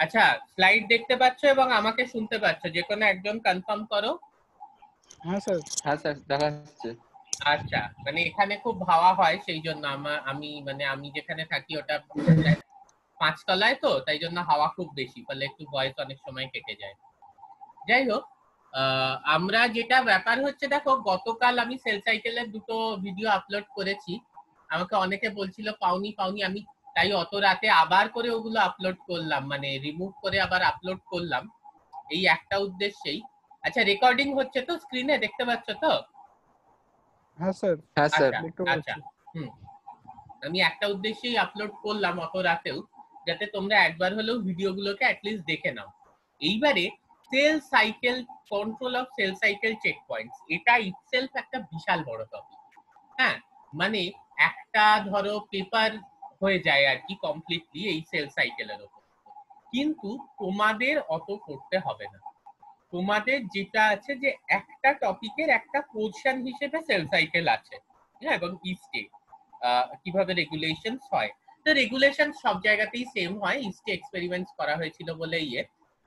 আচ্ছা, স্লাইড দেখতে পাচ্ছ এবং আমাকে শুনতে পাচ্ছ? যে কোনো একজন কনফার্ম করো। হ্যাঁ স্যার। হ্যাঁ স্যার, দেখা যাচ্ছে। আচ্ছা, মানে এখানে খুব হাওয়া হয়, সেই জন্য আমি যেখানে থাকি ওটা 5 তলায়, তো তাই জন্য হাওয়া খুব বেশি, ফলে একটু ভয়েস অনেক সময় কেটে যায়। যাই হোক, আমরা যেটা ব্যাপার হচ্ছে, দেখো গতকাল আমি সেল সাইকেলের 2টো ভিডিও আপলোড করেছি। আমাকে অনেকে বলছিল পাওনি পাওনি, আমি তাই অত রাতে আবার করে ওগুলো আপলোড করলাম, মানে রিমুভ করে আবার আপলোড করলাম এই একটা উদ্দেশ্যেই। আচ্ছা, রেকর্ডিং হচ্ছে তো? স্ক্রিনে দেখতে পাচ্ছ তো? হ্যাঁ স্যার। হ্যাঁ স্যার। আচ্ছা দেখতে আচ্ছা। পাচ্ছি। আমি একটা উদ্দেশ্যেই আপলোড করলাম অত রাতেও, যাতে তোমরা একবার হলেও ভিডিওগুলোকে অ্যাটলিস্ট দেখে নাও। এইবারে cell cycle, control of cell cycle check points, এটা ইটসেলফ একটা বিশাল বড় টপিক। হ্যাঁ, মানে একটা ধরো পেপার হয়ে যায় আর কি কমপ্লিটলি এই সেল সাইকেলের উপর। কিন্তু তোমাদের অত করতে হবে না। তোমাদের যেটা আছে যে একটা টপিকের একটা পোর্শন হিসেবে সেল সাইকেল আছে, হ্যাঁ, এবং ইস্টে কিভাবে রেগুলেশনস হয়। তো রেগুলেশন সব জায়গাতেই সেম হয়, ইস্টে এক্সপেরিমেন্টস করা হয়েছিল বলে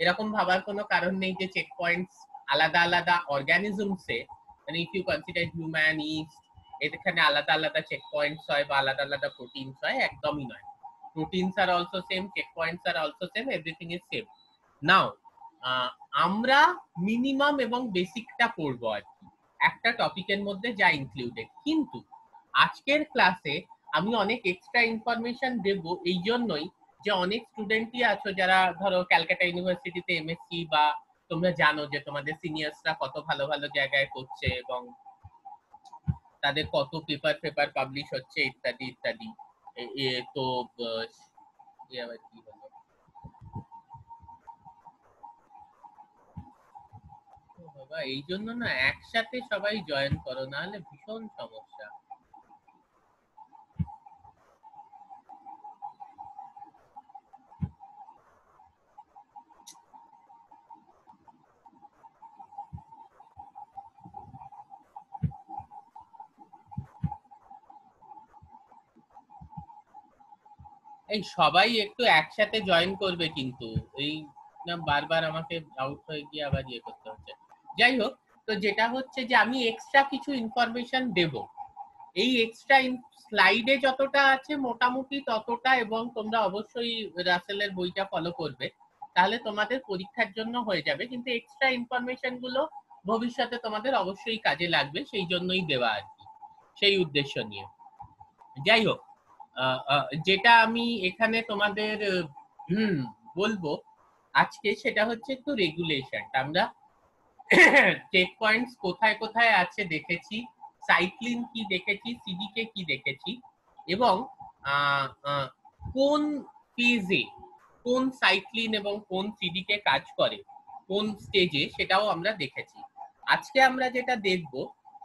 এরকম ভাবার কোনো কারণ নেই যে চেক পয়েন্টস আলাদা আলাদা অর্গানিজমসে, মানে if you consider human, yeast, এখানে আলাদা আলাদা চেক পয়েন্টস হয় বা আলাদা আলাদা প্রোটিনস হয়, একদমই নয়। প্রোটিনস আর অলসো সেম, চেক পয়েন্টস আর also same, everything is same. Now আমরা মিনিমাম এবং বেসিকটা পড়বো আর কি একটা টপিকের মধ্যে যা ইনক্লুডেড, কিন্তু আজকের ক্লাসে আমি অনেক এক্সট্রা ইনফরমেশন দেব, এই জন্যই যে অনেক স্টুডেন্টই আছো যারা ধরো ক্যালকাটা ইউনিভার্সিটিতে এমএসসি, বা তোমরা জানো যে তোমাদের সিনিয়র্সরা কত ভালো ভালো জায়গায় করছে এবং তাদের কত পেপার পাবলিশ হচ্ছে ইত্যাদি ইত্যাদি। তো আবার কি হলো, বাবা, এই জন্য না একসাথে সবাই জয়েন করো, না হলে ভীষণ সমস্যা। এই সবাই একটু একসাথে জয়েন করবে কিন্তু, এই না বারবার আমাকে আউট হয়ে গিয়ে আবার করতে হচ্ছে। যাই হোক, তো যেটা হচ্ছে যে আমি এক্সট্রা কিছু ইনফরমেশন দেব, এই এক্সট্রা স্লাইডে যতটা আছে মোটামুটি ততটা, এবং তোমরা অবশ্যই রাসেলের বইটা ফলো করবে, তাহলে তোমাদের পরীক্ষার জন্য হয়ে যাবে। কিন্তু এক্সট্রা ইনফরমেশন গুলো ভবিষ্যতে তোমাদের অবশ্যই কাজে লাগবে, সেই জন্যই দেওয়া আর কি, সেই উদ্দেশ্য নিয়ে। যাই হোক, যেটা আমি এখানে তোমাদের বলবো আজকে, সেটা হচ্ছে একটু রেগুলেশন। আমরা চেক পয়েন্টস কোথায় কোথায় আছে দেখেছি, সাইক্লিন কি দেখেছি, সিডিকে কি দেখেছি, এবং কোন ফেজে কোন সাইক্লিন এবং কোন সিডিকে কাজ করে, কোন স্টেজে, সেটাও আমরা দেখেছি। আজকে আমরা যেটা দেখব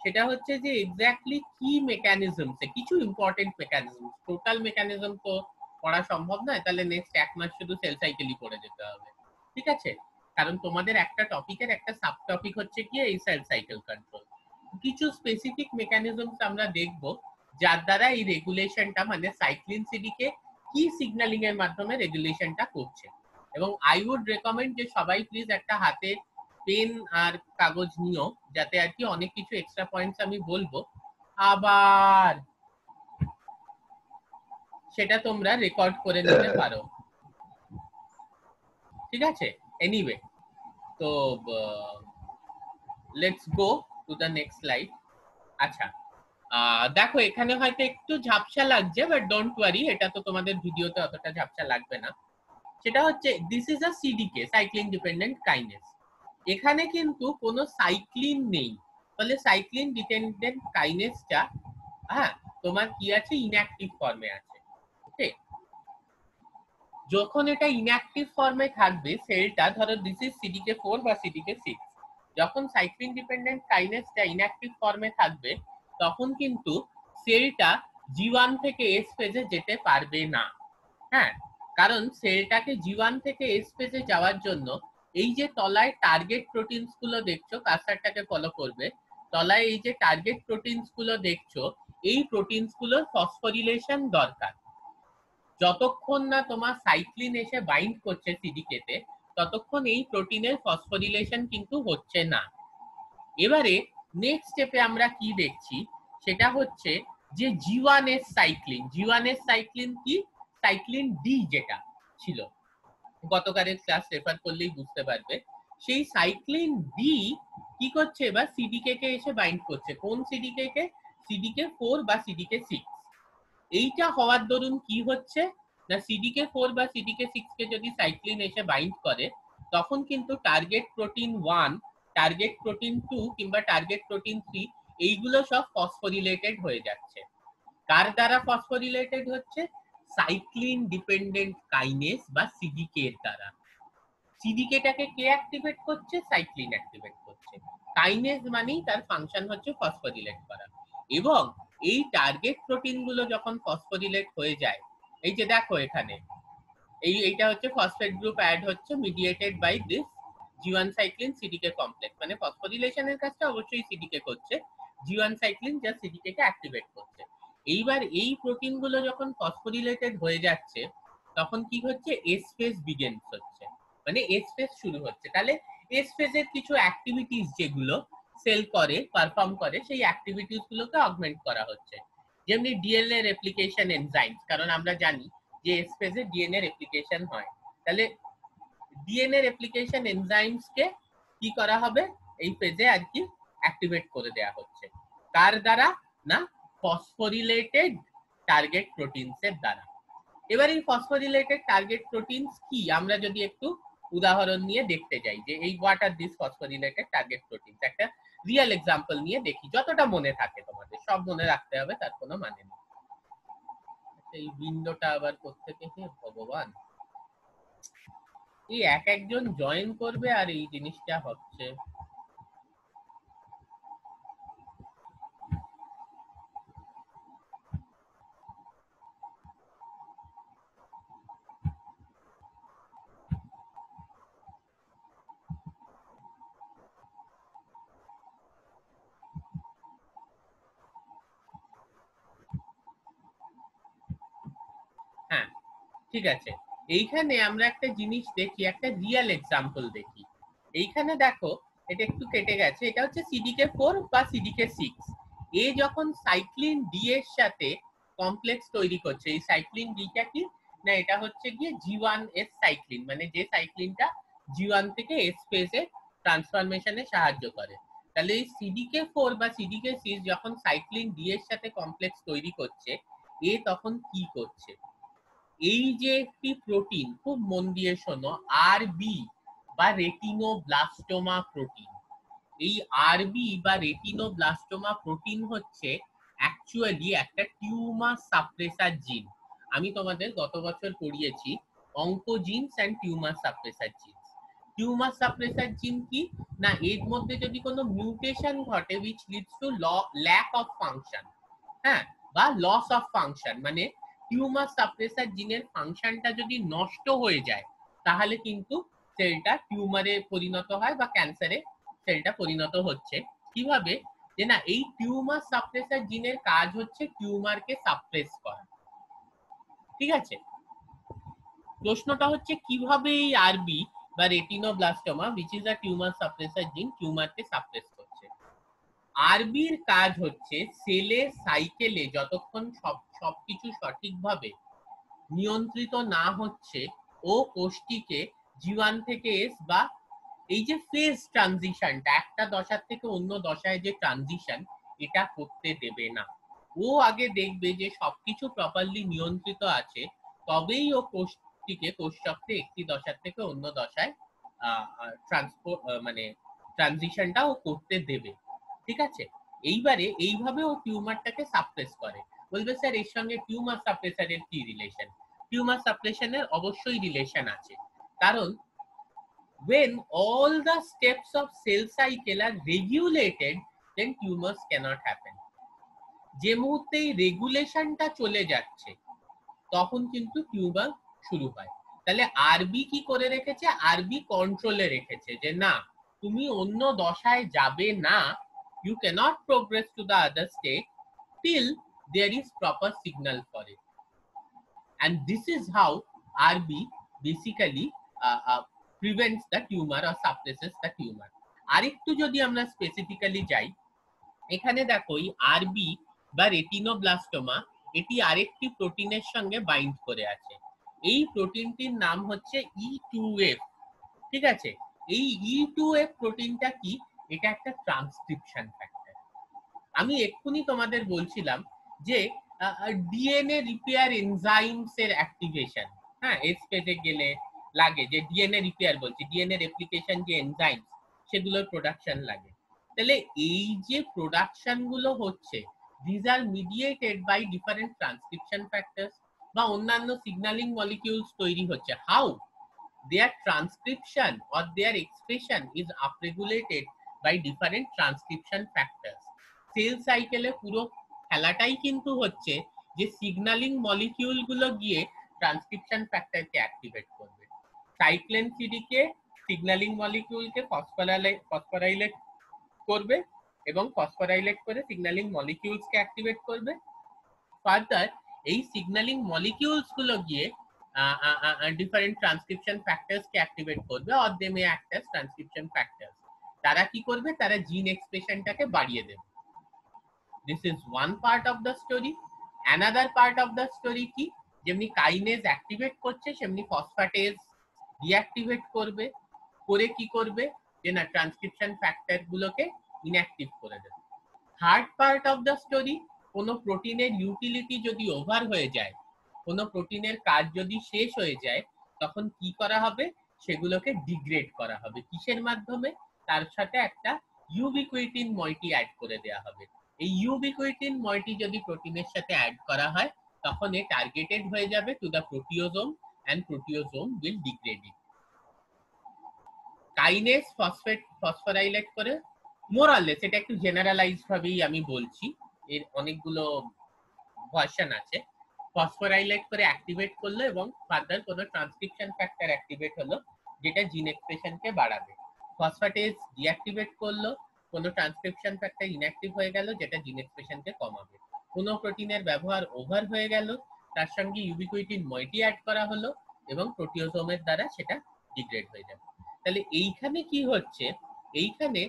সেটা হচ্ছে যে এক্স্যাক্টলি কি মেকানিজমসে, কিছু ইম্পর্টেন্ট মেকানিজম, টোটাল মেকানিজম তো পড়া সম্ভব নয়, তাহলে নেক্সট 1 মাস শুধু সেল সাইকেলই পড়ে যেতে হবে, ঠিক আছে? কারণ তোমাদের একটা টপিকের একটা সাব টপিক হচ্ছে কি এই সেল সাইকেল কন্ট্রোল। কিছু স্পেসিফিক মেকানিজমস আমরা দেখব যার দ্বারা এই রেগুলেশনটা, মানে সাইক্লিন সিডিকে কি সিগন্যালিং এর মাধ্যমে রেগুলেশনটা করছে। এবং আই উড রেকমেন্ড যে সবাই প্লিজ একটা হাতে পেন আর কাগজ নিও, যাতে আর কি অনেক কিছু এক্সট্রা পয়েন্টস আমি বলবো আবার সেটা তোমরা রেকর্ড করে নিতে পারো, ঠিক আছে? এনিওয়ে, তো let's go to the next slide. আচ্ছা, দেখো এখানে হয়তো একটু ঝাপসা লাগছে, বাট ডোন্ট ওয়ারি, এটা তো তোমাদের ভিডিওতে অতটা ঝাপসা লাগবে না। সেটা হচ্ছে this is a সিডিকে, cyclin dependent kinase. এখানে কিন্তু কোনো সাইক্লিন নেই, ফলে সাইক্লিন ডিপেন্ডেন্ট কাইনেসটা, হ্যাঁ, তোমার কি আছে, ইনঅ্যাক্টিভ ফর্মে আছে। ওকে, যখন এটা ইনঅ্যাক্টিভ ফর্মে থাকবে সেলটা, ধরো দিস ইজ সিডিকে 4 বা সিডিকে 6, যখন সাইক্লিন ডিপেন্ডেন্ট কাইনেসটা ইনঅ্যাক্টিভ ফর্মে থাকবে তখন কিন্তু সেলটা জি1 থেকে এস ফেজে যেতে পারবে না। হ্যাঁ, কারণ সেলটাকে জি1 থেকে এস ফেজে যাওয়ার জন্য এই যে তলায় টার্গেট প্রোটিনস গুলো দেখছো, কার্সারটাকে ফলো করবে, তলায় এই যে টার্গেট প্রোটিনস গুলো দেখছো, এই প্রোটিনস গুলোর ফসফোরিলেশন দরকার। যতক্ষণ না তোমার সাইক্লিন এসে বাইন্ড করছে সিডিকে তে, ততক্ষণ এই প্রোটিনের ফসফোরিলেশন কিন্তু হচ্ছে না। এবারে নেক্সট স্টেপে আমরা কি দেখছি, সেটা হচ্ছে যে জি1এস সাইক্লিন। জি1এস সাইক্লিন কি? সাইক্লিন ডি যেটা ছিল, গতকালের ক্লাস রেফার করলেই বুঝতে পারবে। সেই সাইক্লিন ডি কি করছে, এবার সিডিকে কে এসে বাইন্ড করছে। কোন সিডিকে কে? সিডিকে 4 বা সিডিকে 6। এইটা হওয়ার দরুন কি হচ্ছে না, সিডিকে 4 বা সিডিকে 6 কে যদি সাইক্লিন এসে বাইন্ড করে, তখন কিন্তু টার্গেট প্রোটিন 1, টার্গেট প্রোটিন 2 কিংবা টার্গেট প্রোটিন 3 এইগুলো সব ফসফোরিলেটেড হয়ে যাচ্ছে। কার দ্বারা ফসফোরিলেটেড হচ্ছে? সাইক্লিন ডিপেন্ডেন্ট কাইনেজ বা সিডিকে এর দ্বারা। সিডিকেটাকে কে অ্যাক্টিভেট করছে? সাইক্লিন অ্যাক্টিভেট করছে। কাইনেজ মানেই তার ফাংশন হচ্ছে ফসফোরিলেট করা। এবং এই টার্গেট প্রোটিন গুলো যখন ফসফোরিলেট হয়ে যায়, এই যে দেখো এখানে এইটা হচ্ছে ফসফেট গ্রুপ অ্যাড হচ্ছে mediated by this G one cyclin CDK complex, মানে ফসফোরিলেশনের কাজটা অবশ্যই সিডিকে করছে, জি1 সাইক্লিন যা সিডিকে কে অ্যাক্টিভেট করছে। এইবার এই প্রোটিন গুলো যখন ফসফোরিলেটেড হয়ে যাচ্ছে, তখন কি হচ্ছে? এস ফেজ বিগিনস হচ্ছে, মানে এস ফেজ শুরু হচ্ছে। তাহলে এস ফেজের কিছু অ্যাক্টিভিটিস যেগুলো সেল করে, পারফর্ম করে, সেই অ্যাক্টিভিটিস গুলোকে অগমেন্ট করা হচ্ছে। যেমনি ডিএনএ রেপ্লিকেশন এনজাইমস, কারণ আমরা জানি যে এস ফেজে ডিএনএ রেপ্লিকেশন হয়। তাহলে ডিএনএ রেপ্লিকেশন এনজাইমস কে কি করা হবে? এই ফেজে আর কি অ্যাক্টিভেট করে দেয়া হচ্ছে। কার দ্বারা? না, ফসফোরিলেটেড টার্গেট প্রোটিনস এর দ্বারা। এবার এই ফসফোরিলেটেড টার্গেট প্রোটিনস কি, আমরা যদি একটু উদাহরণ নিয়ে দেখতে যাই যে এই what are this phosphorylated target proteins, একটা রিয়েল এক্সাম্পল নিয়ে দেখি, যতটা মনে থাকে। তোমাদের সব মনে রাখতে হবে তার কোনো মানে নেই। এই উইন্ডোটা আবার কোত্থেকে, হে ভগবান, এই এক একজন জয়েন করবে আর এই জিনিসটা হচ্ছে। হ্যাঁ, ঠিক আছে। এইখানে আমরা একটা জিনিস দেখি, একটা রিয়েল এক্সাম্পল দেখি। এইখানে দেখো, এটা একটু কেটে গেছে, এটা হচ্ছে সিডিকে 4 বা সিডিকে 6। এ যখন সাইক্লিন ডি এর সাথে কমপ্লেক্স তৈরি করছে, এই সাইক্লিন ডিটা কি না, এটা হচ্ছে গিয়ে জি1এস সাইক্লিন, মানে যে সাইক্লিনটা জি1 থেকে এস ফেজে ট্রান্সফরমেশনে সাহায্য করে। তাহলে এই সিডিকে 4 বা সিডিকে 6 যখন সাইক্লিন ডি এর সাথে কমপ্লেক্স তৈরি করছে, এ তখন কি করছে? এই যে একটি প্রোটিন, খুব মন দিয়ে শোনো, আরবি বা রেটিনোব্লাস্টোমা প্রোটিন। এই আরবি বা রেটিনোব্লাস্টোমা প্রোটিন হচ্ছে অ্যাকচুয়ালি একটা টিউমার সাপ্রেসার জিন। আমি তোমাদের গত বছর পড়িয়েছি oncogenes and tumour suppressor genes. Tumour suppressor gene কি না, এর মধ্যে যদি কোনো মিউটেশন ঘটে which leads to lack of function, হ্যাঁ, বা লস অফ ফাংশন, মানে টিউমার সাপ্রেসার জিনের ফাংশনটা যদি নষ্ট হয়ে যায়, তাহলে কিন্তু সেলটা টিউমারে পরিণত হয় বা ক্যান্সারে সেলটা পরিণত হচ্ছে। কিভাবে? যে না, এই টিউমার সাপ্রেসার জিনের কাজ হচ্ছে টিউমারকে সাপ্রেস করা। ঠিক আছে, প্রশ্নটা হচ্ছে কিভাবে এই আরবি বা retinoblastoma which is a tumor suppressor gene টিউমারকে সাপ্রেস করছে। আরবির কাজ হচ্ছে সেলের সাইকেলে যতক্ষণ সবকিছু সঠিকভাবে নিয়ন্ত্রিত না হচ্ছে, ও কোষটিকে জি1 থেকে এস বা এই যে ফেজ ট্রানজিশনটা, একটা দশার থেকে অন্য দশায় যে ট্রানজিশন, এটা করতে দেবে না। ও আগে দেখবে যে সবকিছু প্রপারলি নিয়ন্ত্রিত আছে, তবেই ও কোষটিকে, কোষচক্রে একটি দশার থেকে অন্য দশায় ট্রান্সপোর্ট, মানে ট্রানজিশনটা ও করতে দেবে। ঠিক আছে, এইবারে এইভাবে ও টিউমারটাকে সাপ্রেস করে। বলবে স্যার এর সঙ্গে টিউমার সাপ্রেসারের কি রিলেশন? টিউমার সাপ্রেশনের অবশ্যই রিলেশন আছে, কারণ when all the steps of cell cycle are regulated, then tumors cannot happen. যে মুহূর্তে এই রেগুলেশনটা চলে যাচ্ছে, তখন কিন্তু টিউমার শুরু হয়। তাহলে আরবি কি করে রেখেছে? আরবি কন্ট্রোলে রেখেছে যে না, তুমি অন্য দশায় যাবে না, you cannot progress to the other state till there is proper signal for it. and this is how RB basically prevents the tumor or suppresses the tumor. আরেকটু যদি আমরা স্পেসিফিক্যালি যাই, এখানে দেখো এই আরবি বা রেটিনোব্লাস্টোমা এটি আরেকটি প্রোটিনের সঙ্গে বাইন্ড করে আছে। এই প্রোটিনটির নাম হচ্ছে E2F। ঠিক আছে, এই E2F প্রোটিনটা কি? এটা একটা ট্রান্সক্রিপশন ফ্যাক্টর। আমি এক্ষুনি তোমাদের বলছিলাম যে ডিএনএ রিপেয়ার এনজাইমস এর অ্যাক্টিভেশন, হ্যাঁ এস পেজে গেলে লাগে যে ডিএনএ রিপেয়ার বলছি, ডিএনএ রেপ্লিকেশন যে এনজাইমস সেগুলোর প্রোডাকশন লাগে। তাহলে এই যে প্রোডাকশন গুলো হচ্ছে, this are mediated by different transcription factors বা অন্যান্য সিগন্যালিং মলিকিউলস তৈরি হচ্ছে। How their transcription or their expression is upregulated by different transcription factors. Cell সাইকেলে পুরো খেলাটাই কিন্তু হচ্ছে যে সিগন্যালিং মলিকিউল গুলো গিয়ে ট্রান্সক্রিপশন ফ্যাক্টরকে অ্যাক্টিভেট করবে। সাইক্লিন সিডিকে সিগন্যালিং মলিকিউলকে ফসফোরাইলেট করবে এবং ফসফোরাইলেট করে সিগন্যালিং মলিকিউলসকে অ্যাক্টিভেট করবে। ফার্দার এই সিগন্যালিং মলিকিউলস গুলো গিয়ে different transcription factors কে activate করবে, or they may act as transcription factors। তারা কি করবে? তারা জিন এক্সপ্রেশনটাকে বাড়িয়ে দেবে। This is one part of the story. Another part of the story কি? যেমনি কাইনেজ অ্যাক্টিভেট করছে সেমনি ফসফেটেজ ডিঅ্যাক্টিভেট করবে, করে কি করবে? যে না ট্রান্সক্রিপশন ফ্যাক্টর গুলোকে ইনঅ্যাক্টিভ করে দেবে। Third part of the story, কোনো প্রোটিনের ইউটিলিটি যদি ওভার হয়ে যায়, কোনো প্রোটিনের কাজ যদি শেষ হয়ে যায়, তখন কি করা হবে? সেগুলোকে ডিগ্রেড করা হবে। কিসের মাধ্যমে? তার সাথে একটা ইউবিকুইটিন মইটি অ্যাড করে দেওয়া হবে। এই ইউবিকুইটিন মইটি যদি প্রোটিনের সাথে অ্যাড করা হয়, তখন এ টার্গেটেড হয়ে যাবে to the proteasome and proteasome will degrade it. Kinase phosphorylate করে, মোরালেস এটা একটু জেনারেলাইজড ভাবেই আমি বলছি, এর অনেকগুলো ভার্সন আছে। ফসফোরাইলেট করে অ্যাক্টিভেট করলো এবং ফার্দার কোনো ট্রান্সক্রিপশন ফ্যাক্টর অ্যাক্টিভেট হলো যেটা জিন এক্সপ্রেশনকে বাড়াবে। ফসফেটেজ ডিঅ্যাক্টিভেট করলো, কোনো ট্রান্সক্রিপশন ফ্যাক্টর ইনঅ্যাক্টিভ হয়ে গেল যেটা জিন এক্সপ্রেশনকে কমাবে। কোনো প্রোটিনের ব্যবহার ওভার হয়ে গেল, তার সঙ্গে ইউবিকুইটিন মইটি অ্যাড করা হলো এবং প্রোটিওজোমের দ্বারা সেটা ডিগ্রেড হয়ে যাবে। তাহলে এইখানে কি হচ্ছে? এইখানে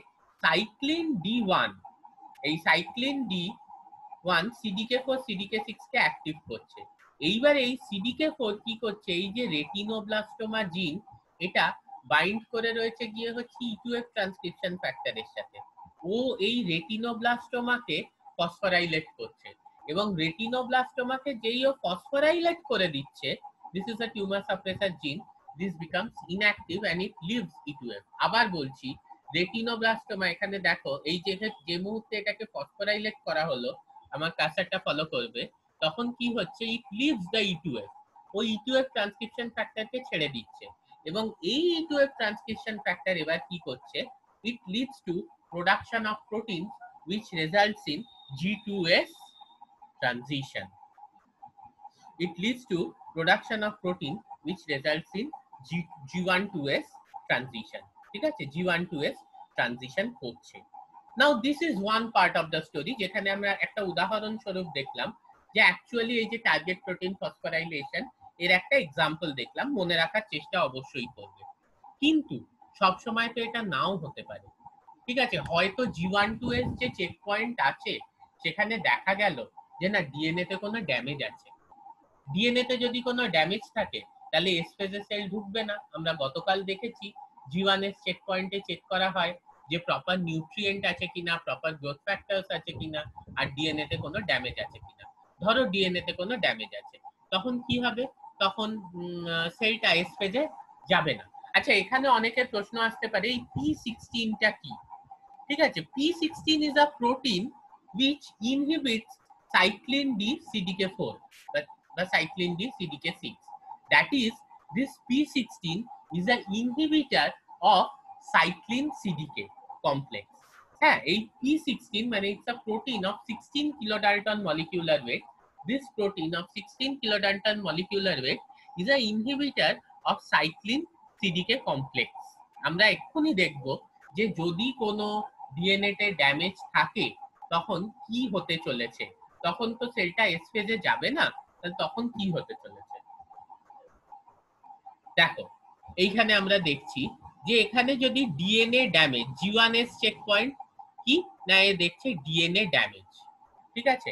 সাইক্লিন D1, এই সাইক্লিন D1 CDK4 CDK6 কে অ্যাক্টিভ করছে। এইবার এই CDK4 কি করছে? এই যে রেটিনোব্লাস্টোমা জিন, এটা বাইন্ড করে রয়েছে গিয়ে হচ্ছে E2F ট্রান্সক্রিপশন ফ্যাক্টরের সাথে। ও এই রেটিনোব্লাস্টোমাকে ফসফোরাইলেট করছে এবং রেটিনোব্লাস্টোমাকে যেই ও ফসফোরাইলেট করে দিচ্ছে, this is a tumour suppressor gene, this becomes inactive and it leaves E2F। আবার বলছি, রেটিনোব্লাস্টোমা এখানে দেখো এই যে মুহূর্তে এটাকে ফসফোরাইলেট করা হলো, আমার কার্সারটা ফলো করবে, তখন কি হচ্ছে? ইট লিভস দ্য E2F। ওই E2F ট্রান্সক্রিপশন ফ্যাক্টরকে ছেড়ে দিচ্ছে এবং এই E2F ট্রান্সক্রিপশন ফ্যাক্টর এবার কি করছে? It leads to production of protein which results in G2S transition. It leads to production of protein which results in G1-2S transition. ঠিক আছে, G1-2S transition হচ্ছে। Now this is one part of the story যেখানে আমরা একটা উদাহরণ স্বরূপ দেখলাম যে অ্যাকচুয়ালি এই যে টার্গেট প্রোটিন ফসফোরাইলেশন এর একটা এক্সাম্পল দেখলাম, মনে রাখার চেষ্টা অবশ্যই করবে। কিন্তু সব সময় তো এটা নাও হতে পারে। ঠিক আছে, হয়তো G1-2S যে চেক পয়েন্ট আছে সেখানে দেখা গেল যে না ডিএনএ তে কোনো ড্যামেজ আছে। ডিএনএ তে যদি কোনো ড্যামেজ থাকে তাহলে এস ফেজে সেল ঢুকবে না। আমরা গতকাল দেখেছি G1S চেক পয়েন্টে চেক করা হয় যে প্রপার নিউট্রিয়েন্ট আছে কিনা, প্রপার গ্রোথ ফ্যাক্টরস আছে কিনা, আর ডিএনএ তে কোনো ড্যামেজ আছে কিনা। ধরো ডিএনএ তে কোনো ড্যামেজ আছে, তখন কি হবে? তখন সেলটা এস ফেজে যাবে না। আচ্ছা, এখানে অনেকের প্রশ্ন আসতে পারে এই P16 টা কি? ঠিক আছে, P16 is a protein which inhibits cyclin D CDK4 বা cyclin D CDK6. That is, this P16 is an inhibitor of cyclin CDK complex. হ্যাঁ, এই P16 মানে it's a protein of 16 kilodalton molecular weight. This protein of 16 kilodalton molecular weight is an inhibitor of cyclin CDK complex. আমরা এক্ষুনি দেখব যে যদি কোনো DNA তে ড্যামেজ থাকে তখন কি হতে চলেছে। তখন তো সেলটা এস ফেজে যাবে না, তখন কি হতে চলেছে। দেখো এইখানে আমরা দেখছি যে এখানে যদি DNA damage G1S check point কি না, এ দেখছে ডিএনএ ড্যামেজ। ঠিক আছে,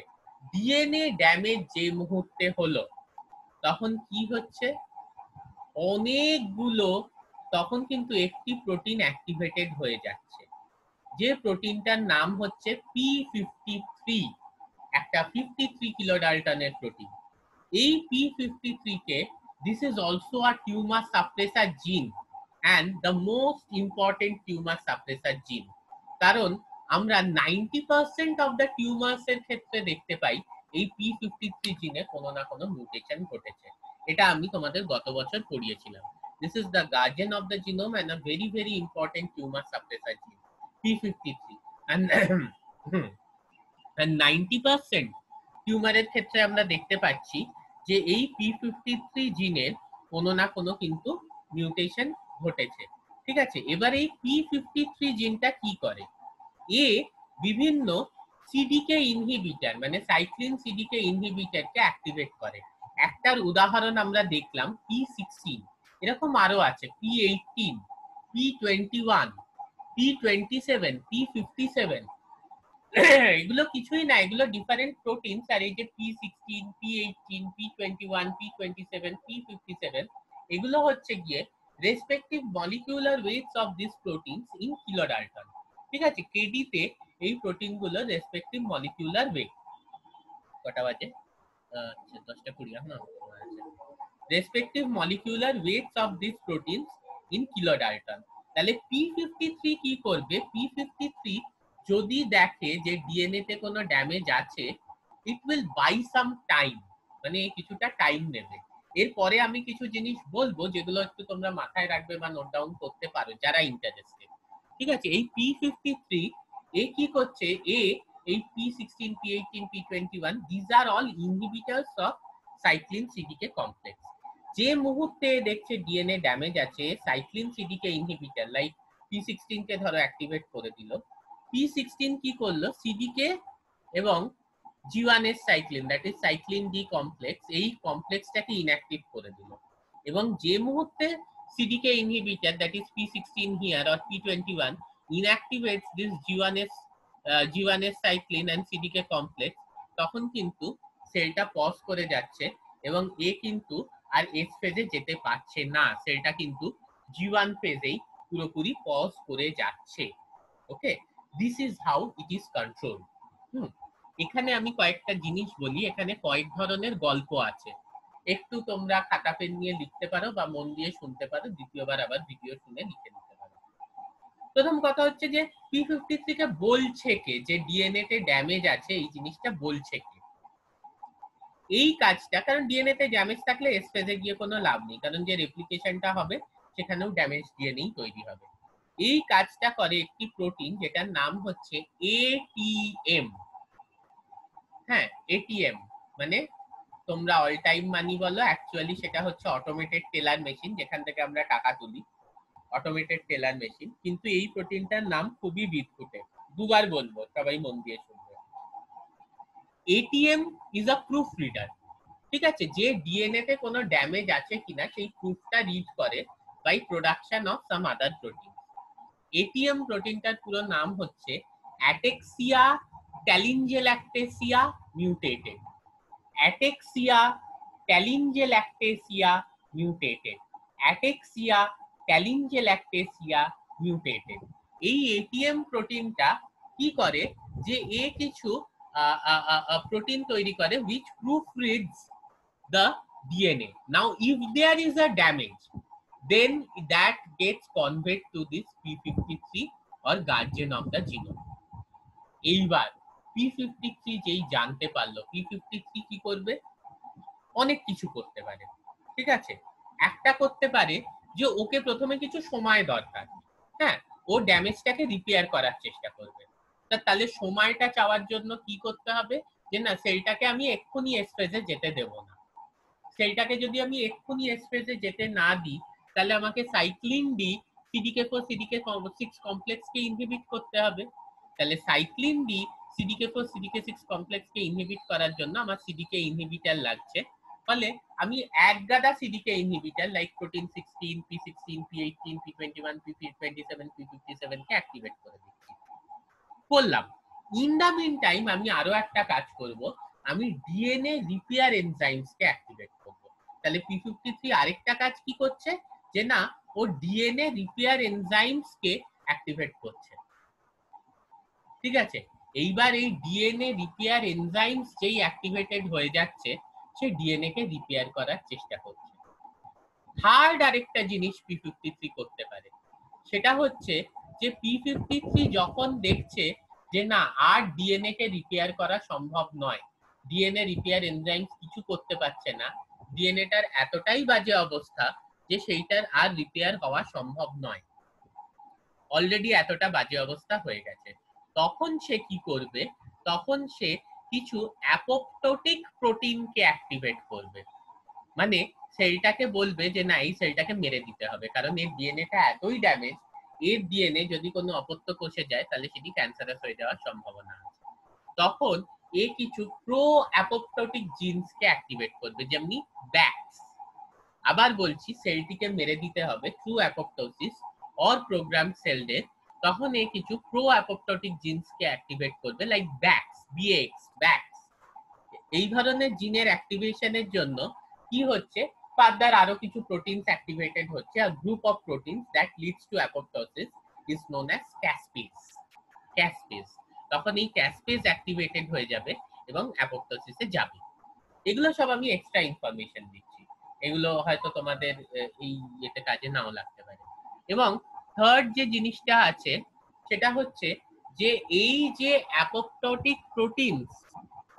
ডিএনএ ড্যামেজ যে মুহূর্তে হলো তখন কি হচ্ছে, অনেকগুলো, তখন কিন্তু একটি প্রোটিন অ্যাক্টিভেটেড হয়ে যাচ্ছে, যে প্রোটিনটার নাম হচ্ছে P53, একটা 53 কিলোডাল্টনের প্রোটিন। এই P53 K, this is also a tumor suppressor gene and the most important tumor suppressor gene, কারণ আমরা 90% of the tumors এর ক্ষেত্রে দেখতে পাই এই P53 জিনে কোনো না কোনো মিউটেশন ঘটেছে। এটা আমি তোমাদের গত বছর পড়িয়েছিলাম। This is the guardian of the genome and a very very important tumor suppressor gene, P53, and and 90% টিউমারের ক্ষেত্রে আমরা দেখতে পাচ্ছি যে এই P53 জিনের কোনো না কোনো কিন্তু মিউটেশন ঘটেছে। ঠিক আছে, এবার এই P53 জিনটা কি করে, এ বিভিন্ন সিডিকে ইনহিবিটর মানে সাইক্লিন সিডিকে ইনহিবিটরকে অ্যাক্টিভেট করে। একটার উদাহরণ আমরা দেখলাম P16, এরকম আরো আছে P18, P21, P27, P57। এগুলো কিছুই না, এগুলো ডিফারেন্ট প্রোটিনস। আর এই যে P16, P18, P21, P27, P57 এগুলো হচ্ছে গিয়ে respective molecular weights of this proteins in kilodalton. ঠিক আছে, কেডি তে এই প্রোটিনগুলো রেসপেক্টিভ মলিকিউলার ওয়েট। কটা বাজে? 10:20 এখন। Respective molecular weights of this proteins in kilodalton. তাহলে P53 কি করবে, P53 যদি দেখে যে ডিএনএ তে কোনো ড্যামেজ আছে, it will buy some time, মানে কিছুটা টাইম নেবে। এরপরে আমি কিছু জিনিস বলবো যেগুলো একটু তোমরা মাথায় রাখবে বা নোট ডাউন করতে পারো যারা ইন্টারেস্টেড। ঠিক আছে, এই P53 এ কি করছে, এই P16, P18, P21 these are all inhibitors of cyclin CDK complex। যে মুহূর্তে দেখছে ডিএনএ ড্যামেজ আছে, সাইক্লিন সিডিকে ইনহিবিটর লাইক P16 কে ধরো অ্যাক্টিভেট করে দিল, P16 কি করলো, সিডিকে এবং G1S cyclin, that is cyclin D complex, এই কমপ্লেক্সটাকে ইনঅ্যাক্টিভ করে দিল। এবং যে মুহূর্তে CDK inhibitor that is P16 here or P21 inactivates this G1S cyclin and CDK complex, তখন কিন্তু সেলটা পজ করে যাচ্ছে এবং এ কিন্তু আর এস ফেজে যেতে পারছে না, সেলটা কিন্তু G1 ফেজেই পুরোপুরি পজ করে যাচ্ছে। Okay, this is how it is control. এখানে আমি কয়েকটা জিনিস বলি, এখানে কয়েক ধরনের গল্প আছে, একটু তোমরা খাতা পেন নিয়ে লিখতে পারো বা মন দিয়ে শুনতে পারো, দ্বিতীয়বার আবার ভিডিও শুনে লিখে নিতে পারো। প্রথম কথা হচ্ছে যে P53 কে বলছে কে যে ডিএনএ তে ড্যামেজ আছে, এই জিনিসটা বলছে কে এই কাজটা, কারণ ডিএনএ তে ড্যামেজ থাকলে এস ফেজে গিয়ে কোনো লাভ নেই, কারণ যে রেপ্লিকেশনটা হবে সেখানেও ড্যামেজ ডিএনএই তৈরি হবে। এই কাজটা করে একটি প্রোটিন যেটার নাম হচ্ছে এটিএম। হ্যাঁ, এটিএম মানে তোমরা অল টাইম মানি বলো, অ্যাকচুয়ালি সেটা হচ্ছে অটোমেটেড টেলার মেশিন, যেখান থেকে আমরা টাকা তুলি, অটোমেটেড টেলার মেশিন। কিন্তু এই প্রোটিনটার নাম খুবই বিদঘুটে, দুবার বলবো, সবাই মন দিয়ে শুনবে। ATM is a proof reader. ঠিক আছে, যে ডিএনএ তে কোনো ড্যামেজ আছে কিনা সেই প্রুফটা রিড করে by production of some other protein. ATM প্রোটিনটার পুরো নাম হচ্ছে ataxia telangiectasia mutated. Ataxia telangiectasia mutated, ataxia telangiectasia mutated. এই এটিএম প্রোটিনটা কি করে, যে এ কিছু প্রোটিন তৈরি করে which proofreads the DNA. Now if there is a damage, then that gets conveyed to this P53 or guardian of the genome. এইবার P53 যেই জানতে পারলো, P53 কি করবে, অনেক কিছু করতে পারে। ঠিক আছে, একটা করতে পারে যে ওকে প্রথমে কিছু সময় দরকার, হ্যাঁ, ও ড্যামেজটাকে রিপেয়ার করার চেষ্টা করবে। তাহলে সময়টা চাওয়ার জন্য কি করতে হবে, যে না সেলটাকে আমি এক্ষুনি এস ফেজে যেতে দেব না। সেলটাকে যদি আমি এক্ষুনি এস ফেজে যেতে না দিই, তাহলে আমাকে সাইক্লিন ডি সিডিকে4 সিডিকে6 কমপ্লেক্সকে ইনহিবিট করতে হবে। তাহলে সাইক্লিন ডি সিডিকে4 সিডিকে6 কমপ্লেক্সকে ইনহিবিট করার জন্য আমার সিডিকে ইনহিবিটর লাগছে ফলে আমি এক গাদা CDK inhibitor like protein 16, P16, P18, P21, P27, P57 কে অ্যাক্টিভেট করে দিচ্ছি। করলাম। ইন দা মিন টাইম আমি আরো একটা কাজ করব, আমি ডিএনএ রিপেয়ার এনজাইমস কে অ্যাক্টিভেট করব। তাহলে P53 আরেকটা কাজ কি করছে, যে না ও ডিএনএ রিপেয়ার এনজাইমস কে অ্যাক্টিভেট করছে। ঠিক আছে, এইবার এই ডিএনএ রিপেয়ার এনজাইমস যেই অ্যাক্টিভেটেড হয়ে যাচ্ছে, সে ডিএনএ কে রিপেয়ার করার চেষ্টা করছে। থার্ড আরেকটা জিনিস P53 করতে পারে, সেটা হচ্ছে যে P53 যখন দেখছে যে না আর ডিএনএ কে রিপেয়ার করা সম্ভব নয়, ডিএনএ রিপেয়ার এনজাইমস কিছু করতে পারছে না, ডিএনএটার এতটাই বাজে অবস্থা যে সেইটার আর রিপেয়ার হওয়া সম্ভব নয়, অলরেডি এতটা বাজে অবস্থা হয়ে গেছে, তখন সে কি করবে, তখন সে কিছু অ্যাপোপ্টোটিক প্রোটিনকে অ্যাক্টিভেট করবে। মানে সেলটাকে বলবে যে না এই সেলটাকে মেরে দিতে হবে, কারণ এর ডিএনএটা এতই ড্যামেজ, এর ডিএনএ যদি কোনো অপত্য কোষে যায় তাহলে সেটি ক্যান্সারাস হয়ে যাওয়ার সম্ভাবনা আছে। তখন এ কিছু প্রো অ্যাপোপ্টোটিক জিনসকে অ্যাক্টিভেট করবে, যেমনি ব্যাক্স। আবার বলছি, সেলটিকে মেরে দিতে হবে through apoptosis or program sell death, তখন এ কিছু প্রো অ্যাপোপ্টোটিক জিনসকে অ্যাক্টিভেট করবে লাইক ব্যাক্স, বিএক্স, ব্যাক্স। এই ধরনের জিনের অ্যাক্টিভেশনের জন্য কি হচ্ছে, ফার্দার আরো কিছু প্রোটিনস অ্যাক্টিভেটেড হচ্ছে, আর group of proteins that leads to apoptosis is known as caspase. Caspase, তখন এই ক্যাসপেজ অ্যাক্টিভেটেড হয়ে যাবে এবং অ্যাপোপ্টোসিসে যাবে। এগুলো সব আমি এক্সট্রা ইনফরমেশন দিচ্ছি, এগুলো হয়তো তোমাদের এই এতে কাজে নাও লাগতে পারে। এবং থার্ড যে জিনিসটা আছে সেটা হচ্ছে যে এই যে অ্যাপোপ্টোটিক প্রোটিনস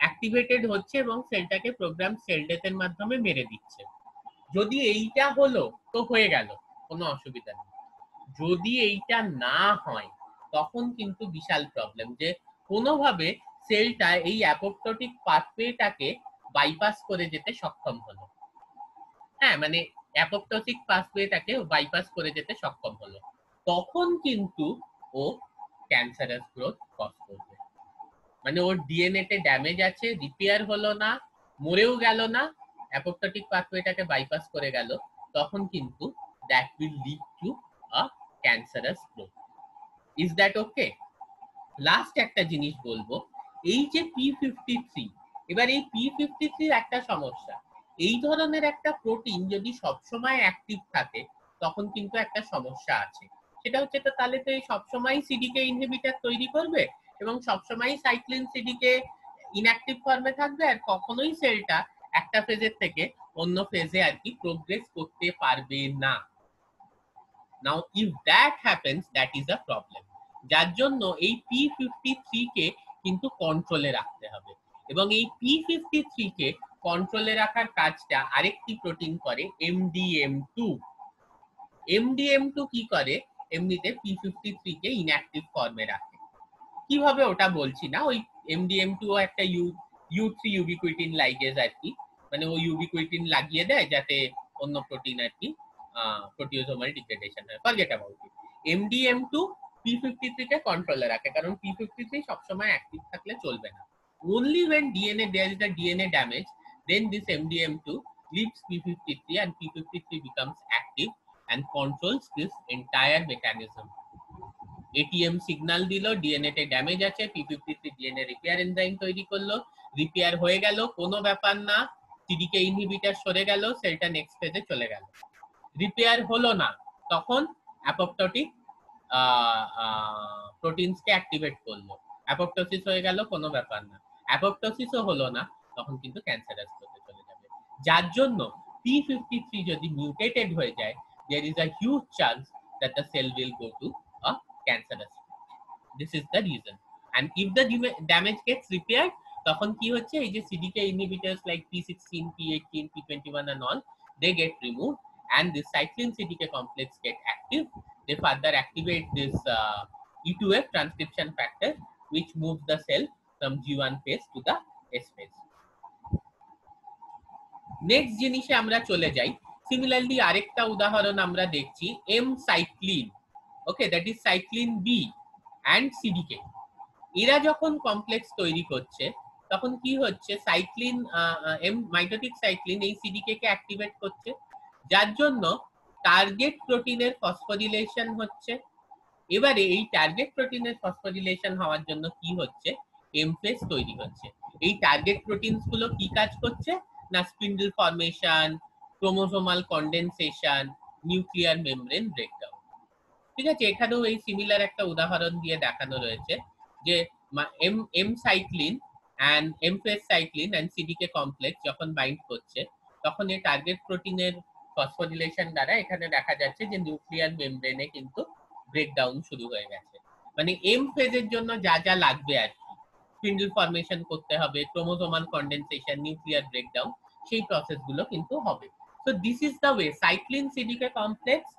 অ্যাক্টিভেটেড হচ্ছে এবং সেলটাকে প্রোগ্রাম সেল ডেথের মাধ্যমে মেরে দিচ্ছে, যদি এইটা হলো তো হয়ে গেল, কোনো অসুবিধা নেই। যদি এইটা না হয় তখন কিন্তু বিশাল প্রবলেম, যে কোনোভাবে সেলটা এই অ্যাপোপ্টোটিক পাথওয়েটাকে বাইপাস করে যেতে সক্ষম হলো। হ্যাঁ, মানে অ্যাপোপ্টোটিক পাথওয়েটাকে বাইপাস করে যেতে সক্ষম হলো, তখন কিন্তু ও ক্যান্সারাস গ্রোথ কজ করবে। মানে ওর ডিএনএ তে ড্যামেজ আছে, রিপেয়ার হলো না, মরেও গেল না, অ্যাপোপ্টোটিক পাথওয়েটাকে বাইপাস করে গেল, তখন কিন্তু that will lead to a cancerous growth. Is that okay? Last একটা জিনিস বলবো, এই যে P53, এবার এই P53 একটা সমস্যা, এই ধরনের একটা প্রোটিন যদি সবসময় অ্যাক্টিভ থাকে তখন কিন্তু একটা সমস্যা আছে, সেটা হচ্ছে তো তাহলে তো এই সবসময় সিডিকে ইনহিবিটর তৈরি করবে এবং সবসময় সাইক্লিন সিডিকে ইনঅ্যাক্টিভ ফর্মে থাকবে, আর কখনোই সেলটা একটা ফেজের থেকে অন্য ফেজে আর কি প্রোগ্রেস করতে পারবে না। নাও if that happens, that is a problem, যার জন্য এই P53 কে কিন্তু কন্ট্রোলে রাখতে হবে, এবং এই P53 কে কন্ট্রোলে রাখার কাজটা আরেকটি প্রোটিন করে, MDM2। MDM2 কি করে, এমনিতে P53 কে ইনঅ্যাক্টিভ ফর্মে রাখে। কিভাবে ওটা বলছি না, ওই MDM2 একটা U3 ইউবিকুইটিন লাইগেজ আর কি, মানে ও ইউবিকুইটিন লাগিয়ে দেয় যাতে অন্য প্রোটিন আর কি প্রোটিওজোমাল ডিগ্রেডেশন হয়, forget about it. MDM2 P53 কে কন্ট্রোলে রাখে, কারণ P53 সবসময় অ্যাক্টিভ থাকলে চলবে না। Only when there is a DNA damage, then this MDM2 leaves P53 and P53 becomes active and controls this entire mechanism. ATM signal দিল, DNA তে damage আছে, P53 ডিএনএ রিপেয়ার এনজাইম তৈরি করলো, repair হয়ে গেল, কোনো ব্যাপার না, সিডিকে ইনহিবিটর সরে গেল, সেলটা নেক্সট ফেজে চলে গেল। রিপেয়ার হলো না, তখন অ্যাপোপ্টোটিক প্রোটিনসকে অ্যাক্টিভেট করলো, অ্যাপোপ্টোসিস হয়ে গেল, কোনো ব্যাপার না। অ্যাপোপ্টোসিসও হলো না, তখন কিন্তু ক্যান্সারাস হতে চলে যাবে, যার জন্য P53 যদি মিউটেটেড হয়ে যায়, there is a huge chance that the cell will go to a cancerous stage. This is the reason. And if the damage gets repaired, তখন কি হচ্ছে, এই যে CDK inhibitors like P16, P18, P21 and all, they get removed and the cyclin CDK complex get active. They further activate this E2F transcription factor, which moves the cell from G1 phase to the S phase. Next জিনিসে আমরা চলে যাই। Similarly আরেকটা উদাহরণ আমরা দেখছি, M cyclin, okay, that is cyclin B and CDK. এরা যখন কমপ্লেক্স তৈরি করছে তখন কি হচ্ছে, সাইক্লিন মাইটোটিক সাইক্লিন এই সিডিকে কে অ্যাক্টিভেট করছে, যার জন্য টার্গেট প্রোটিনের ফসফোরিলেশন হচ্ছে। এবারে এই টার্গেট প্রোটিনের ফসফোরিলেশন হওয়ার জন্য কি হচ্ছে, এম ফেজ তৈরি হচ্ছে। এই টার্গেট প্রোটিনস গুলো কি কাজ করছে না, spindle formation, chromosomal condensation, nuclear membrane breakdown. ঠিক আছে, এখানেও এই সিমিলার একটা উদাহরণ দিয়ে দেখানো রয়েছে যে M cyclin and M phase cyclin and CDK complex যখন বাইন্ড করছে, তখন এই টার্গেট প্রোটিনের ফসফোরিলেশন দ্বারা এখানে দেখা যাচ্ছে যে নিউক্লিয়ার মেমব্রেনে কিন্তু ব্রেকডাউন শুরু হয়ে গেছে। মানে এম ফেজের জন্য যা যা লাগবে আর কি, স্পিন্ডল ফর্মেশন করতে হবে, ক্রোমোসোমাল কন্ডেনসেশন, নিউক্লিয়ার ব্রেকডাউন, সেই প্রসেসগুলো কিন্তু হবে। So this is the way cyclin CDK complex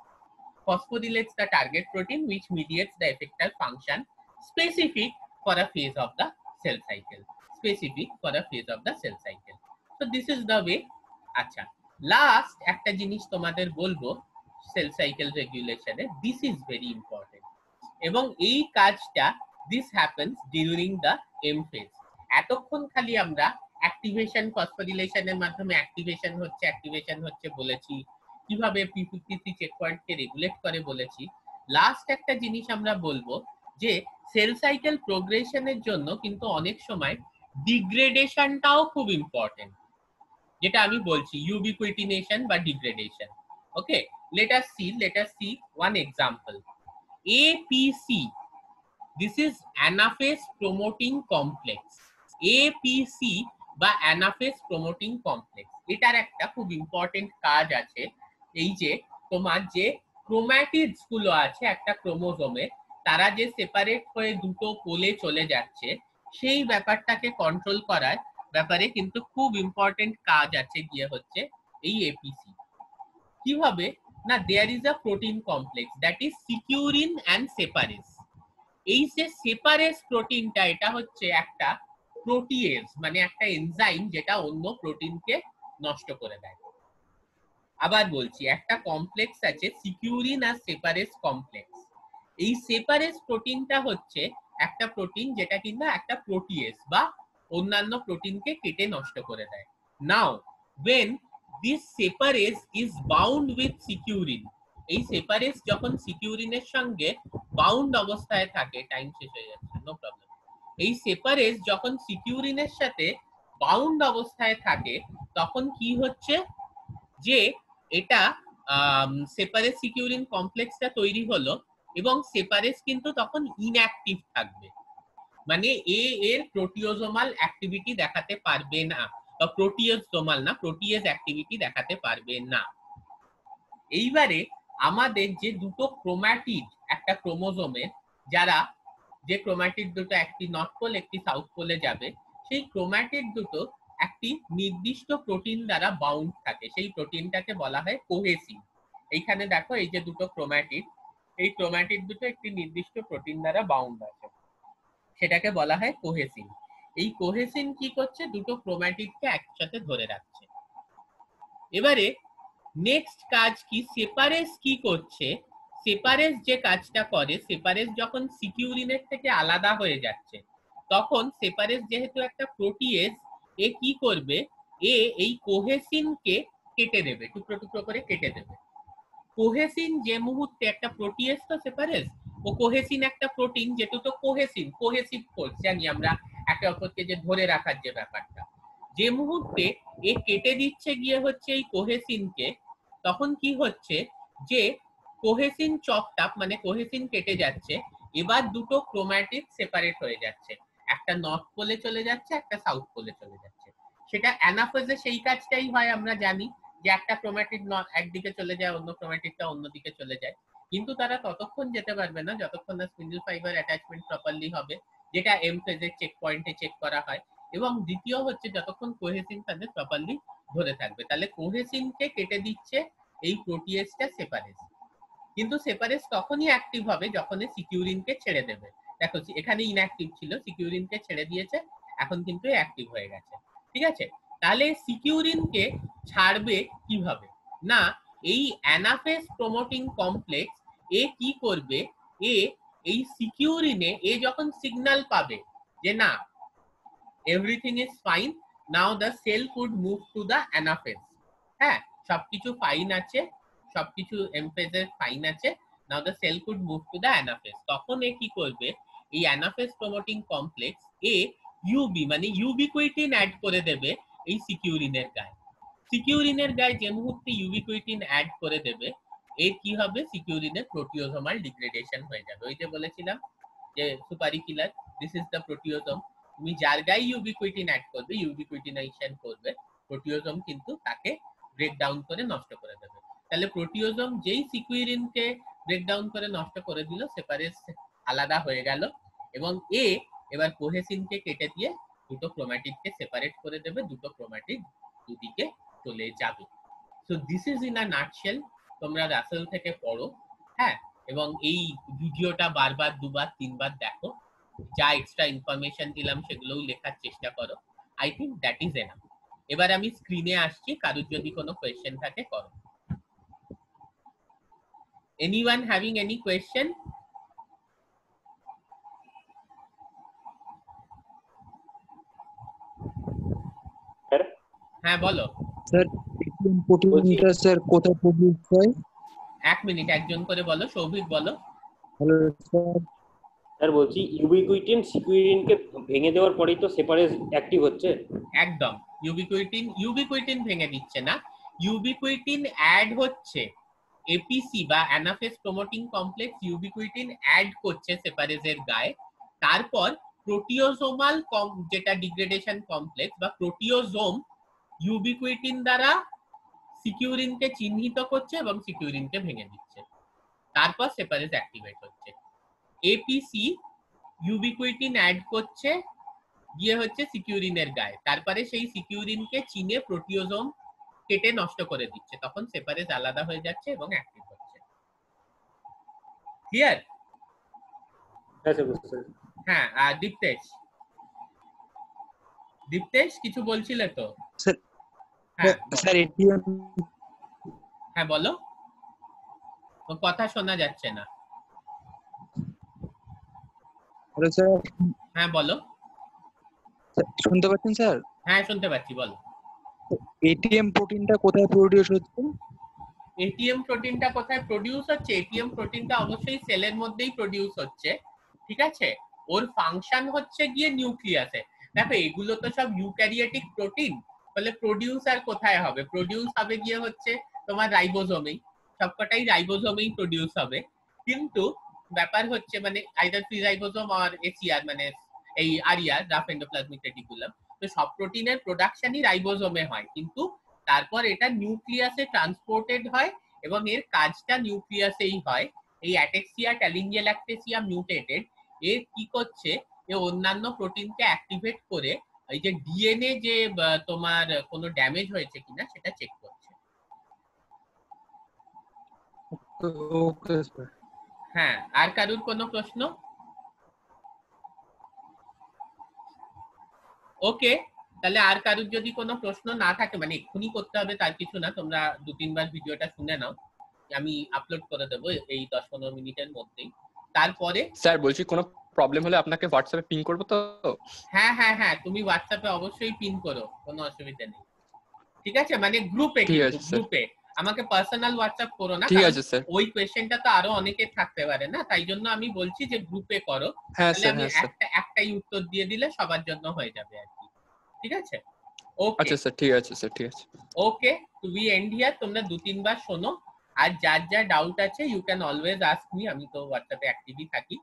phosphorylates the target protein which mediates the effector function specific for a phase of the cell cycle. Specific for a phase of the cell cycle. So this is the way. আচ্ছা, last একটা জিনিস তোমাদের বলবো cell cycle রেগুলেশনে, this is very important, এবং এই কাজটা this happens during the M phase. এতক্ষণ খালি আমরা অ্যাক্টিভেশন, ফসফোরিলেশনের মাধ্যমে অ্যাক্টিভেশন হচ্ছে বলেছি, কিভাবে P53 চেক পয়েন্টকে রেগুলেট করে বলেছি। লাস্ট একটা জিনিস আমরা বলবো যে সেল সাইকেল প্রোগ্রেশনের জন্য কিন্তু অনেক সময় ডিগ্রেডেশনটাও খুব ইম্পর্টেন্ট, যেটা আমি বলছি ইউবিকুইটিনেশন বা degradation. Okay, let us see one example. APC, this is anaphase promoting complex. APC বা anaphase promoting complex, এটার একটা খুব ইম্পর্টেন্ট কাজ আছে। এই যে তোমার যে ক্রোম্যাটিডস গুলো আছে একটা ক্রোমোজোমে, তারা যে সেপারেট হয়ে দুটো পোলে চলে যাচ্ছে, সেই ব্যাপারটাকে কন্ট্রোল করার ব্যাপারে কিন্তু খুব ইম্পর্টেন্ট কাজ আছে গিয়ে হচ্ছে এই এপিসি। কিভাবে না, there is a protein complex that is securin and separase. এই যে সেপারেস প্রোটিনটা, এটা হচ্ছে একটা প্রোটিয়েজ, মানে একটা এনজাইম যেটা অন্য প্রোটিনকে নষ্ট করে দেয়। আবার বলছি, একটা কমপ্লেক্স আছে সিকিউরিন আর সেপারেস কমপ্লেক্স। এই সেপারেস প্রোটিনটা হচ্ছে একটা প্রোটিন যেটা কিনা একটা প্রোটিয়েজ বা অন্যান্য প্রোটিনকে কেটে নষ্ট করে দেয়। নাও when this separase is bound with securin, এই সেপারেস যখন সিকিউরিনের সঙ্গে বাউন্ড অবস্থায় থাকে, টাইম শেষ হয়ে যাচ্ছে, নো প্রবলেম। এই সেপারেস যখন সিকিউরিনের সাথে বাউন্ড অবস্থায় থাকে, তখন কি হচ্ছে যে এটা সেপারেস সিকিউরিন কমপ্লেক্সটা তৈরি হলো, এবং সেপারেস কিন্তু তখন ইনঅ্যাক্টিভ থাকবে, মানে এর প্রোটিওজোমাল অ্যাক্টিভিটি দেখাতে পারবে না, বা প্রোটিওজোমাল না, প্রোটিয়েজ অ্যাক্টিভিটি দেখাতে পারবে না। এইবারে আমাদের যে দুটো ক্রোম্যাটিড একটা ক্রোমোজোমে, যারা যে ক্রোম্যাটিড দুটো একটি নর্থ পোল একটি সাউথ পোলে যাবে, সেই ক্রোম্যাটিড দুটো একটি নির্দিষ্ট প্রোটিন দ্বারা বাউন্ড থাকে, সেই প্রোটিনটাকে বলা হয় কোহেসিন। এইখানে দেখো এই যে দুটো ক্রোম্যাটিড, এই ক্রোম্যাটিড দুটো একটি নির্দিষ্ট প্রোটিন দ্বারা বাউন্ড আছে, সেটাকে বলা হয় কোহেসিন। এই কোহেসিন কি করছে, দুটো ক্রোম্যাটিডকে একসাথে ধরে রাখছে। এবারে নেক্সট কাজ কি, সেপারেস কি করছে, সেপারেস যে কাজটা করে, সেপারেস যখন সিকিউরিনের থেকে আলাদা হয়ে যাচ্ছে, তখন সেপারেস যেহেতু একটা প্রোটিয়েজ, এ কি করবে, এই কোহেসিনকে কেটে দেবে, টুকরো টুকরো করে কেটে দেবে। কোহেসিন যে মুহূর্তে, একটা প্রোটিয়েজ তো সেপারেস, ও কোহেসিন একটা প্রোটিন যেটা তো কোহেসিভ ফোর্স জানি আমরা একে অপরকে যে ধরে রাখার যে ব্যাপারটা, যে মুহূর্তে এ কেটে দিচ্ছে গিয়ে হচ্ছে এই কোহেসিনকে, তখন কি হচ্ছে যে কোহেসিন চপড আপ, মানে কোহেসিন কেটে যাচ্ছে, এবার দুটো ক্রোম্যাটিড সেপারেট হয়ে যাচ্ছে, একটা নর্থ পোলে চলে যাচ্ছে, একটা সাউথ পোলে চলে যাচ্ছে। সেটা অ্যানাফেজে সেই কাজটাই হয়, আমরা জানি যে একটা ক্রোম্যাটিড একদিকে চলে যায়, অন্য ক্রোম্যাটিডটা অন্যদিকে চলে যায়, কিন্তু তারা ততক্ষণ যেতে পারবে না যতক্ষণ না স্পিন্ডল ফাইবার অ্যাটাচমেন্ট প্রপারলি হবে, যেটা এম ফেজের চেক পয়েন্টে চেক করা হয়। এবং দ্বিতীয় হচ্ছে যতক্ষণ কোহেসিন তাদের প্রপারলি ধরে থাকবে। তাহলে কোহেসিনকে কেটে দিচ্ছে এই প্রোটিয়েজটা সেপারেস, কিন্তু সেপারেস তখনই অ্যাক্টিভ হবে যখন সিকিউরিনকে ছেড়ে দেবে। দেখো এখানে ইনঅ্যাক্টিভ ছিল, সিকিউরিনকে ছেড়ে দিয়েছে, এখন কিন্তু অ্যাক্টিভ হয়ে গেছে। ঠিক আছে, তাহলে সিকিউরিনকে ছাড়বে কিভাবে না, এই অ্যানাফেজ প্রমোটিং কমপ্লেক্স এ কি করবে, এই সিকিউরিনে যখন সিগন্যাল পাবে যে না everything is fine, now the cell could move to the anaphase. হ্যাঁ, সবকিছু ফাইন আছে, সবকিছু এমফেজের ফাইন আছে, now the cell could move to the anaphase. তখন এ কি করবে, এই anaphase promoting complex এ ইউবি মানে ইউবিকুইটিন অ্যাড করে দেবে এই সিকিউরিনের গায়ে। সিকিউরিনের গায়ে যে মুহূর্তে ইউবিকুইটিন অ্যাড করে দেবে, এর কি হবে, সিকিউরিনের প্রোটিওজোমাল ডিগ্রেডেশন হয়ে যাবে। ওই যে বলেছিলাম যে সুপারি কিলার, দিস ইজ দ্য প্রোটিওজোম। তুমি যার গায়ে ইউবিকুইটিন অ্যাড করবে, ইউবিকুইটিনেশন করবে, প্রোটিওজোম কিন্তু তাকে ব্রেকডাউন করে নষ্ট করে দেবে। তাহলে প্রোটিওজোম যেই সিকিউরিনকে ব্রেকডাউন করে নষ্ট করে দিল, সেপারেজ আলাদা হয়ে গেল, এবং এ এবার কোহেসিনকে কেটে দিয়ে দুটো ক্রোম্যাটিডকে সেপারেট করে দেবে, দুটো ক্রোম্যাটিড দুদিকে চলে যাবে। So this is in a nutshell. তোমরা রাসেল থেকে পড়ো, হ্যাঁ, এবং এই ভিডিওটা বারবার, দুবার, তিনবার দেখো, যা এক্সট্রা ইনফরমেশন দিলাম সেগুলোও লেখার চেষ্টা করো। I think that is enough. এবার আমি স্ক্রিনে আসছি, কারোর যদি কোনো কোয়েশ্চেন থাকে করো। Anyone having any question? হ্যাঁ বলো। স্যার প্রোটিনটা স্যার কোথায় প্রডিউস হয়? এক মিনিট, একজন করে বলো। সৌভিক বলো। Hello sir. স্যার বলছি ইউবিকুইটিন সিকুইরিনকে ভেঙে দেওয়ার পরেই তো সেপারেজ অ্যাক্টিভ হচ্ছে। একদম, ইউবিকুইটিন ভেঙে দিচ্ছে না, ইউবিকুইটিন অ্যাড হচ্ছে, এপিসি বা অ্যানাফেজ প্রমোটিং কমপ্লেক্স ইউবিকুইটিন অ্যাড করছে সেপারেজের গায়ে। তারপর প্রোটিওজোমাল যেটা ডিগ্রেডেশন কমপ্লেক্স বা প্রোটিওজোম ইউবিকুইটিন দ্বারা সিকিউরিনকে চিহ্নিত করছে এবং সিকিউরিনকে ভেঙে দিচ্ছে, তারপর সেপারেজ অ্যাক্টিভেট হচ্ছে। এপিসি ইউবিকুইটিন অ্যাড করছে, গিয়ে হচ্ছে সিকিউরিনের গায়ে, তারপরে সেই সিকিউরিনকে চিনে প্রোটিওজোম কেটে নষ্ট করে দিচ্ছে, তখন সেপারেজ আলাদা হয়ে যাচ্ছে এবং অ্যাক্টিভ হচ্ছে। ক্লিয়ার? হ্যাঁ, আর দীপ্তেশ কিছু বলছিলে তো? স্যার হ্যাঁ স্যার এটিএম। হ্যাঁ বলো, কথা শোনা যাচ্ছে না। Hello sir. হ্যাঁ বলো। শুনতে পাচ্ছেন স্যার? হ্যাঁ শুনতে পাচ্ছি, বলো। এটিএম প্রোটিনটা কোথায় প্রডিউস হচ্ছে? এটিএম প্রোটিনটা কোথায় প্রডিউস হচ্ছে? এটিএম প্রোটিনটা অবশ্যই সেলের মধ্যেই প্রডিউস হচ্ছে, ঠিক আছে। ওর ফাংশন হচ্ছে গিয়ে নিউক্লিয়াসে। দেখো এগুলো তো সব ইউক্যারিওটিক প্রোটিন, তাহলে প্রডিউস আর কোথায় হবে? প্রডিউস হবে গিয়ে হচ্ছে তোমার রাইবোজোমেই, সবকটাই রাইবোজোমেই প্রডিউস হবে। কিন্তু ব্যাপার হচ্ছে মানে আইদার ফ্রি রাইবোজোম আর এসিআর মানে এই আরইআর, রাফ এন্ডোপ্লাজমিক রেটিকুলাম, তো সব প্রোটিনের প্রোডাকশনই রাইবোজোমে হয়, কিন্তু তারপর এটা নিউক্লিয়াসে ট্রান্সপোর্টেড হয় এবং এর কাজটা নিউক্লিয়াসেই হয়। এই অ্যাটেক্সিয়া ট্যালিঞ্জিয়াল্যাক্টেসিয়া মিউটেটেড এর কি করছে, এ অন্যান্য প্রোটিনকে অ্যাক্টিভেট করে এই যে ডিএনএ যে তোমার কোনো ড্যামেজ হয়েছে কিনা সেটা চেক করছে। Okay sir. হ্যাঁ, আর কারুর কোনো প্রশ্ন? ওকে, তাহলে আর কারুর যদি কোনো প্রশ্ন না থাকে, মানে এক্ষুনি করতে হবে তার কিছু না, তোমরা 2-3 বার ভিডিওটা শুনে নাও, আমি আপলোড করে দেবো এই 10-15 মিনিটের মধ্যেই। তারপরে স্যার বলছি কোনো প্রবলেম হলে আপনাকে হোয়াটসঅ্যাপে পিং করব তো? হ্যাঁ হ্যাঁ হ্যাঁ, তুমি হোয়াটসঅ্যাপে অবশ্যই পিন করো, কোনো অসুবিধা নেই, ঠিক আছে। মানে গ্রুপে, ঠিক কিন্তু আছে স্যার। গ্রুপে, আমাকে পার্সোনাল হোয়াটসঅ্যাপ করো না, ঠিক কারণ আছে স্যার। ওই কোয়েশ্চেনটা তো আরো অনেকের থাকতে পারে না, তাই জন্য আমি বলছি যে গ্রুপে করো, হ্যাঁ তাহলে স্যার, আমি হ্যাঁ স্যার। একটাই উত্তর দিয়ে দিলে সবার জন্য হয়ে যাবে আর কি, ঠিক আছে। ওকে আচ্ছা স্যার, ঠিক আছে স্যার, ঠিক আছে। Okay, to be end here. তোমরা 2-3 বার শোনো, আর যার যা ডাউট আছে you can always ask me, আমি তো হোয়াটসঅ্যাপে অ্যাক্টিভই থাকি,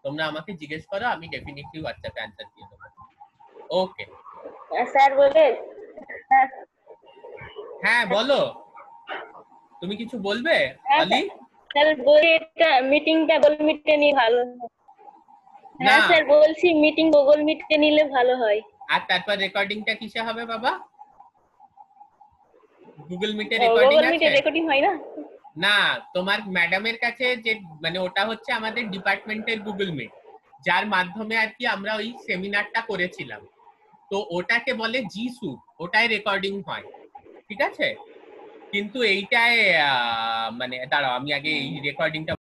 তোমরা আমাকে জিজ্ঞেস করো, আমি ডেফিনেটলি হোয়াটসঅ্যাপে অ্যানসার দিয়ে দেবো। ওকে স্যার বলে হ্যাঁ বলো, তুমি কিছু বলবে অলি? স্যার বলি এটা মিটিংটা গুগল মিটে নিয়ে ভালো হয়। না, হ্যাঁ স্যার বলছি মিটিং গুগল মিটে নিলে ভালো হয়। আর তারপর রেকর্ডিংটা কিসে হবে বাবা? গুগল মিটে গুগল রেকর্ডিং মিটে আছে রেকর্ডিং হয় না? না? তোমার ম্যাডামের কাছে যে মানে ওটা হচ্ছে আমাদের ডিপার্টমেন্টের গুগল মিট, যার মাধ্যমে আর কি আমরা ওই সেমিনারটা করেছিলাম, তো ওটাকে বলে জি স্যুট, ওটাই রেকর্ডিং হয়, ঠিক আছে। কিন্তু এইটায় মানে দাঁড়াও আমি আগে এই রেকর্ডিংটা